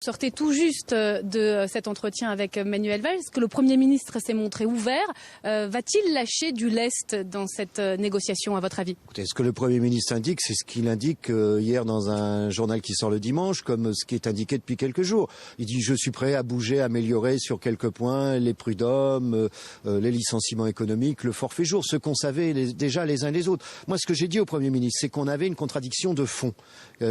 sortez tout juste de cet entretien avec Manuel Valls, que le Premier ministre s'est montré ouvert. Va-t-il lâcher du lest dans cette négociation, à votre avis? Écoutez, ce que le Premier ministre indique, c'est ce qu'il indique hier dans un journal qui sort le dimanche, comme ce qui est indiqué depuis quelques jours. Il dit « Je suis prêt à bouger, à améliorer sur quelques points les prud'hommes, les licenciements économiques, le forfait jour », ce qu'on savait déjà les uns les autres. Moi, ce que j'ai dit au Premier ministre, c'est qu'on avait une contradiction de fond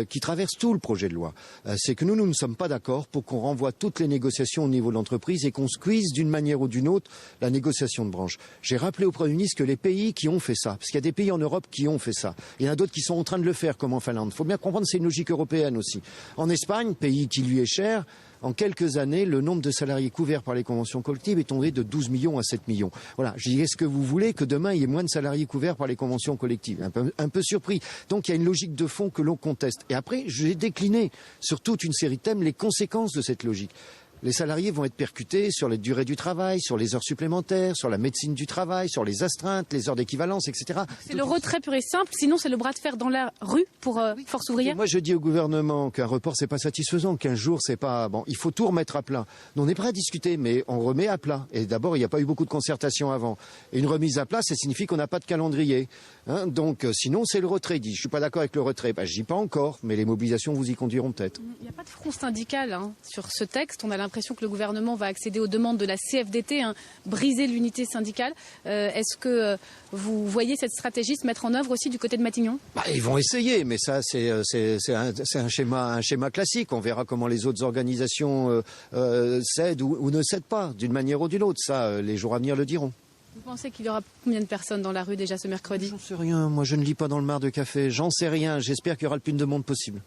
qui traverse tout le projet de loi. C'est que nous ne sommes pas d'accord pour qu'on renvoie toutes les négociations au niveau de l'entreprise et qu'on squeeze d'une manière ou d'une autre la négociation de branche. J'ai rappelé au Premier ministre que les pays qui ont fait ça, parce qu'il y a des pays en Europe qui ont fait ça, il y en a d'autres qui sont en train de le faire, comme en Finlande. Il faut bien comprendre que c'est une logique européenne aussi. En Espagne, pays qui lui est cher, en quelques années, le nombre de salariés couverts par les conventions collectives est tombé de 12 millions à 7 millions. Voilà, je dis, est-ce que vous voulez que demain, il y ait moins de salariés couverts par les conventions collectives? Un peu surpris. Donc, il y a une logique de fond que l'on conteste. Et après, j'ai décliné sur toute une série de thèmes les conséquences de cette logique. Les salariés vont être percutés sur les durées du travail, sur les heures supplémentaires, sur la médecine du travail, sur les astreintes, les heures d'équivalence, etc. C'est le retrait pur et simple, sinon c'est le bras de fer dans la rue pour Force ouvrière. Moi, je dis au gouvernement qu'un report, c'est pas satisfaisant, qu'un jour, c'est pas bon. Il faut tout remettre à plat. Nous, on est prêt à discuter, mais on remet à plat. Et d'abord, il n'y a pas eu beaucoup de concertation avant. Et une remise à plat, ça signifie qu'on n'a pas de calendrier. Donc, sinon, c'est le retrait. Il dit, je suis pas d'accord avec le retrait. Je dis pas encore, mais les mobilisations vous y conduiront peut-être. Il n'y a pas de front syndical sur ce texte. On a l'impression que le gouvernement va accéder aux demandes de la CFDT, briser l'unité syndicale. Est-ce que vous voyez cette stratégie se mettre en œuvre aussi du côté de Matignon? Ils vont essayer, mais ça c'est un schéma classique. On verra comment les autres organisations cèdent ou ne cèdent pas, d'une manière ou d'une autre. Ça, les jours à venir le diront. Vous pensez qu'il y aura combien de personnes dans la rue déjà ce mercredi? J'en sais rien, moi je ne lis pas dans le mar de café, j'en sais rien. J'espère qu'il y aura le plus de monde possible.